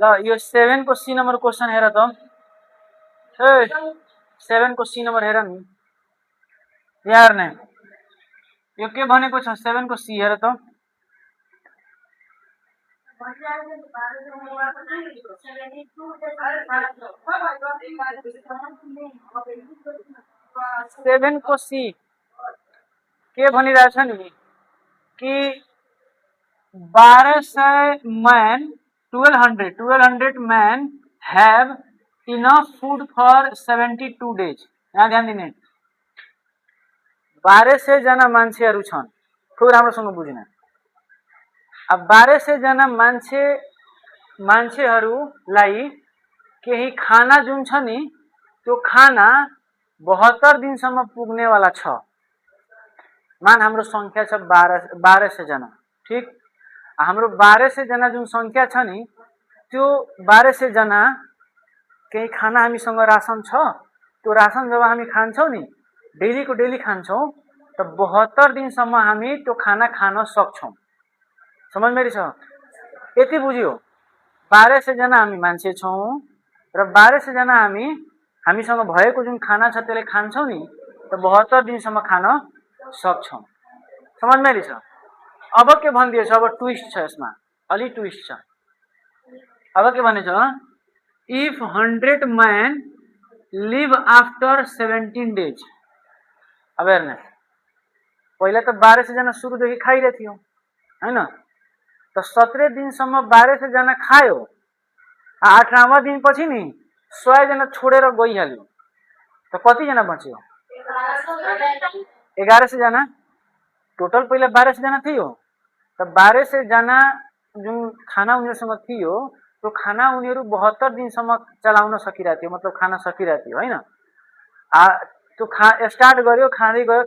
ल यो 7 को सी नंबर क्वेश्चन हेर त ए 7 को सी नंबर हेर नि यार नै यो के भनेको छ 7 को सी हेर त 7 को सी के भनिरहेछ नि कि 1200 man 1200 man have enough food for 72 days. यहाँ ध्यान दिने 1200 जना मान्छेहरू छन्। खुब राम्रोसँग बुझ्नु। अब 1200 जना मान्छेहरूलाई केही खाना जुन छ नि त्यो खाना 72 दिनसम्म पुग्नेवाला छ। मान हाम्रो संख्या छ 1200 जना, ठीक। हाम्रो 1200 जना जुन संख्या छ नि त्यो 1200 जना केही खाना हामीसँग राशन छ। त्यो राशन जब हामी खान्छौं नि डेली को डेली खान्छौं त 72 दिनसम्म हामी त्यो खाना खान सक्छौं। समझ मेरी छ? यति बुझ्यो। 1200 जना हामी मान्छे छौं र 1200 जना हामीसँग भएको जुन खाना छ त्यसले खान्छौं नि त 72 दिनसम्म खान सक्छौं। समझ मेरी छ? अब के भनिदिएछ? अब ट्विस्ट छ यसमा, अलि ट्विस्ट छ। अब के भनेछ? If 100 man live after 17 days. अब हेर्नु, पहिला त 1200 जना सुरुदेखि खाइरहेको थियो हैन त 17 दिनसम्म 1200 जना खायो। 18वां दिन पछि नि 100 जना छोडेर गइहाल्यो त कति जना बच्यो? 1100 जना। टोटल पहिला 1200 जना थियो त 1200 जना जुन खाना उनीहरुसँग थियो त्यो खाना उनीहरु 72 दिनसम्म चलाउन सकिरहेको थियो, मतलब खान सकिरहेको थियो हैन। त्यो स्टार्ट गर्यो, खाँदै गयो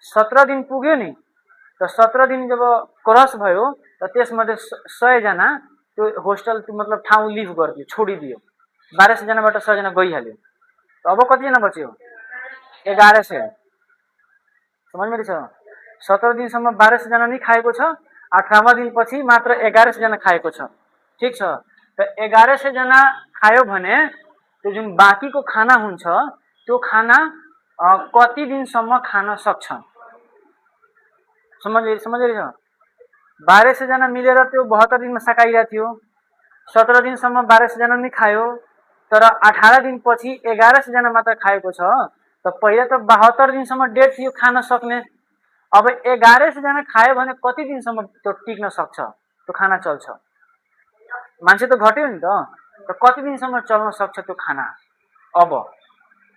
17 दिन पुग्यो नि त 17 दिन जब क्रस भयो त त्यसमध्ये 100 जना त्यो होस्टल मतलब ठाउँ लिभ गर्दियो, छोडिदियो। 1200 जनाबाट 100 जना गइहाल्यो। अब कति जना बच्यो? 1100। समझ मेरी छ? 17 दिनसम्म 1200 जना नै खाएको छ। 18वां दिन पछि मात्र 1100 जना खाएको छ। ठीक छ। त 1100 जना खायो भने त्यो जुन बाँकीको खाना हुन्छ त्यो खाना कति दिनसम्म खान सक्छ? समझ छ? 1200 जना मिलेर त्यो 72 दिनमा सकाइरहेको थियो। 17 दिनसम्म 1200 जना नै खायो तर 18 दिन पछि 1100 जना मात्र खाएको छ। त पहिला त 72 दिनसम्म डेट थियो खान सक्ने। अब 1100 जना खायो भने कति दिनसम्म त्यो टिक्न सक्छ? त्यो खाना चल्छ? मान्छे त घट्यो नि त कति दिनसम्म चल्न सक्छ त्यो खाना? अब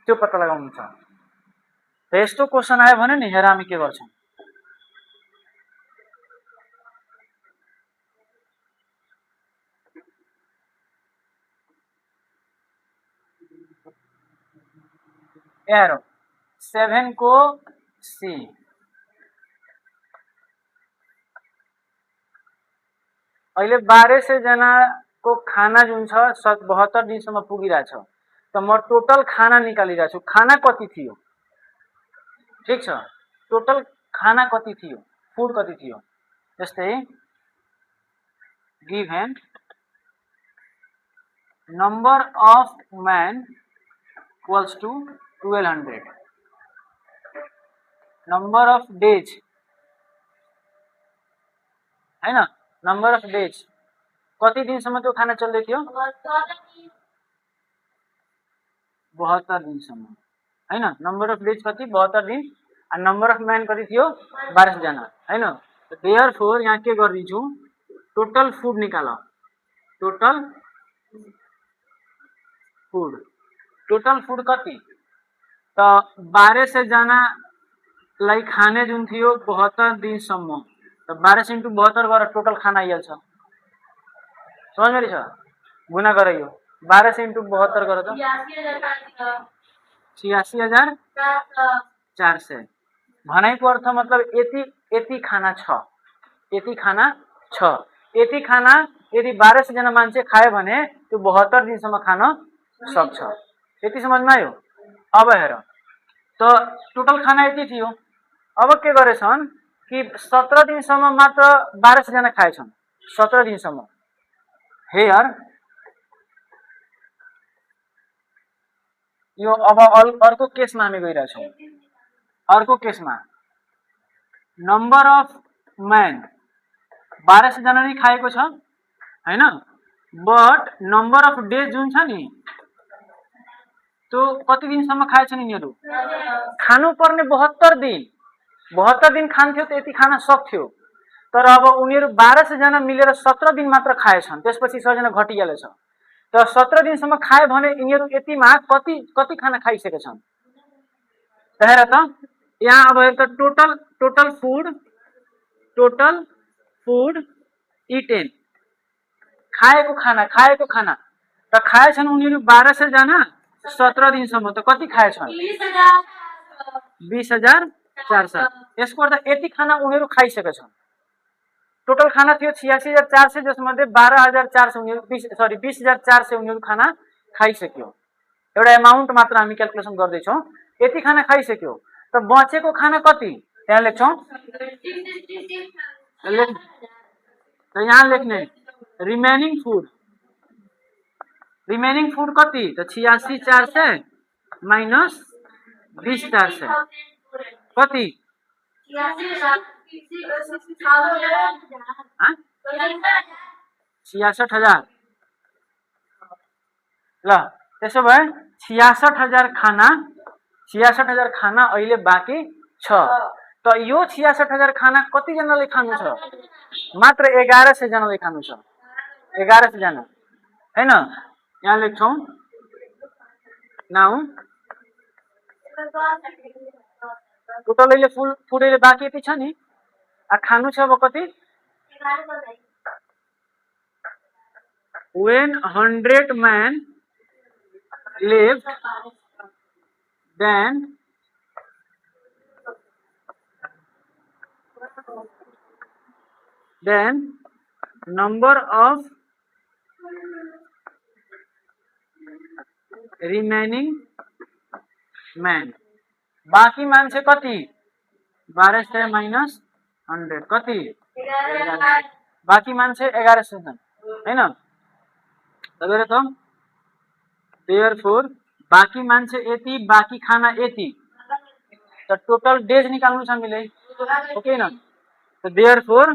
त्यो पत्ता लगाउनु छ। त यस्तो क्वेशन आयो भने नि हेर हामी के गर्छौं। हेर 7 को सी अहिले 1200 जनाको खाना जुन छ 72 दिनसम्म पुगिरहेछ त म टोटल खाना निकालिरहेछु। खाना कति थियो? ठीक छ, टोटल खाना कति थियो, फूड कति थियो? जस्तै given number of man equals to 1200, number of days हैन, नंबर अफ डेज कति दिनसम्म त्यो खाना चल्दै थियो? 72 दिनसम्म हैन। नंबर अफ डेज कति? 72 दिन। और नंबर अफ मैन कति थियो? 1200 जना हैन। देयरफोर यहाँ के गर्दिन्छु, टोटल फूड निकाल। टोटल फूड कति? त 1200 जनालाई खाने जुन थियो 72 दिनसम्म त 1200 × 72 गरेर टोटल खाना आइहाल्छ। समझ मेरी छ? गुना गर यो 1200 × 72 गर त 86400। भनाइको अर्थ मतलब यति खाना छ। यति खाना यदि 1200 जना मान्छे खायो भने त्यो 72 दिनसम्म खान सक्छ। यति समझमा आयो? अब हेर त टोटल खाना यति थियो। अब के गरेछन् कि 17 दिनसम्म मात्र 1200 जना खाएछन्। 17 दिनसम्म। हेयर यो अब अर्को केसमा हामी गइरहेछौँ। अर्को केसमा नम्बर अफ मैन 1200 जनाले खाएको छ हैन, बट नम्बर अफ डे जुन छ नि त्यो कति दिनसम्म खाएछन् यिनीहरू? खानु पर्ने 72 दिन। 72 दिन खान्थ्यो त यति खान सक्थ्यो, तर अब उनीहरू 1200 जना मिलेर 17 दिन मात्र खाएछन्, त्यसपछि सबैजना घटिहालेछ। तर 17 दिनसम्म खाए भने यिनीहरू यतिमा कति कति खाना खाइसकेछन् त हेर त। यहाँ अब हेर त टोटल फूड इटेन, खाएको खाना त खाएछन् उनीहरू 1200 जना 17 दिनसम्म, त कति खाएछन्? 20,400। यसको अर्थ यति खाना उनीहरू खाइसकेछन्। टोटल खाना थियो 86,400, जसमध्ये 12,400 उनीहरू 20,400 उनीहरू खाना खाइसक्यो। एउटा एमाउन्ट मात्र हामी क्याल्कुलेसन गर्दैछौँ। यति खाना खाइसक्यो त बचेको खाना कति त्यहाँ लेख्छौँ। त यहाँ लेख्ने रिमेनिङ फूड कति त 86,400 माइनस 20,400 कति? 66,000। ल त्यसो भए 66,000 खाना अहिले बाँकी छ। त यो 66,000 खाना कति जनाले खानु छ? मात्र 1100 जनाले खानु छ। 1100 जना हैन। यहाँ लेख्छौँ नाउ टोटल अहिले फुड अहिले बाँकी यति छ नि, खानु छ अब कति? When 100 men left, then number of remaining men, बाँकी मान्छे कति? 1200 माइनस 100 कति? 1100। बाँकी मान्छे 1100 छन् हैन। त देयरफोर बाँकी मान्छे यति, बाँकी खाना यति, त टोटल डेज निकाल्नु छ हामीले, हो कि हैन? त therefore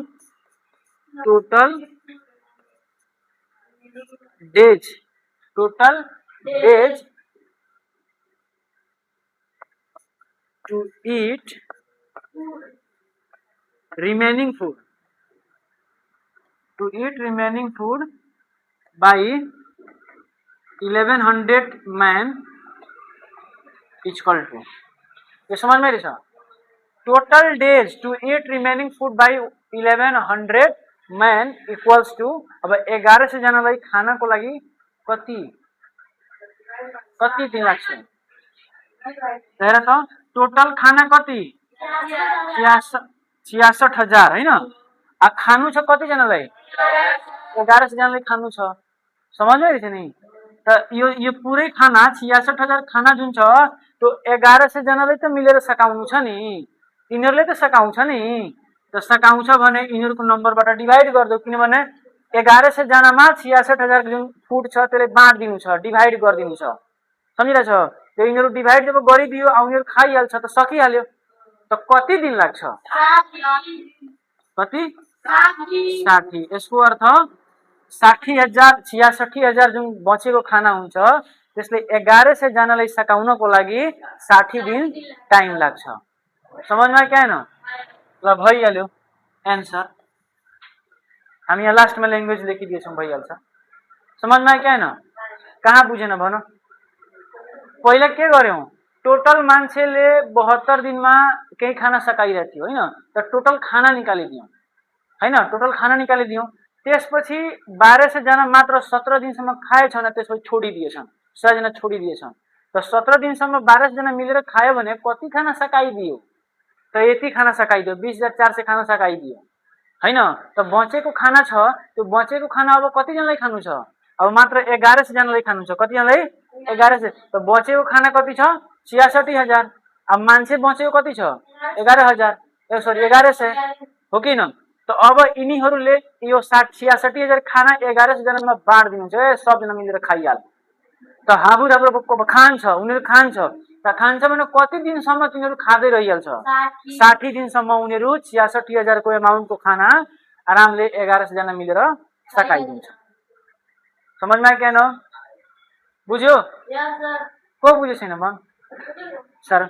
total days to eat remaining food by 1100 man is equal to, ये समझ में रहेछ? Total days to eat remaining food by 1100 man equals to, अब 1100 जनालाई खानको लागि कति दिन लाग्छ? हेर त टोटल खाना कति? 66,000 हैन। खानु छ कति जनालाई? 1100 जनालाई खानु छ। समझ में रहेछ नि? त यो पुरै खाना 66,000 खाना जुन छ त्यो 1100 जनाले त मिलेर सकाउनु छ नि, यिनीहरूले त सकाउँछ नि। त सकाउँछ भने यिनीहरूको नम्बरबाट डिभाइड गरिदेऊ, किनभने 1100 जनामा 66,000 जुन फुड छ त्यसले बाँड्दिनु छ, डिभाइड गरिदिनु छ। सम्झिरहेछ? त्यो यिनीहरू डिभाइड जब गरिदियो उनीहरू खाइहाल्छ त सकिहाल्यो। त कति दिन लाग्छ? कति? 60। यसको अर्थ 66,000 जुन बचेको खाना हुन्छ त्यसले 1100 जनालाई सकाउनको लागि 60 दिन टाइम लाग्छ। समझमा क्या हैन? ल भइहाल्यो एन्सर। हामी यहाँ लास्टमा ल्याङ्ग्वेज लेखिदिएछौँ, भइहाल्छ। समझमा क्या हैन? कहाँ बुझेन भन? पहिला के गर्यौं? टोटल मान्छेले 72 दिनमा केही खाना सकाइरहेको थियो हैन, त टोटल खाना निकालिदियौं हैन, टोटल खाना निकालिदियौं। त्यसपछि 1200 जना मात्र 17 दिनसम्म खाएछन्, त्यसपछि छोडिदिएछन्, 100 जना छोडिदिएछन्। त 17 दिनसम्म 1200 जना मिलेर खायो भने कति खाना सकाइदियो? त यति खाना सकाइदियो, 20,400 खाना सकाइदियो हैन। त बचेको खाना छ, त्यो बचेको खाना अब कति जनालाई खानु छ? अब मात्र 1100 जनालाई खानु छ। कति जनालाई? 1100। त बचेको खाना कति छ? 66,000। अब मान्छे बचेको कति छ? 11,000 सरी 1100, हो कि न? त अब यिनीहरूले यो 66,000 खाना 11 जनामा बाँडिदिनुहुन्छ सबजना मिलेर खाइहाल्छ त हाम्रो खान्छ उनीहरू खान्छ त खान्छ भने कति दिनसम्म तिनीहरू खाँदै रहिहाल्छ 60 दिनसम्म उनीहरू 66,000 को एमाउन्टको खाना आरामले 11 जना मिलेर सकाइदिन्छ समझमा आयो क्या बुझ्यो को बुझ्यो छैन म सर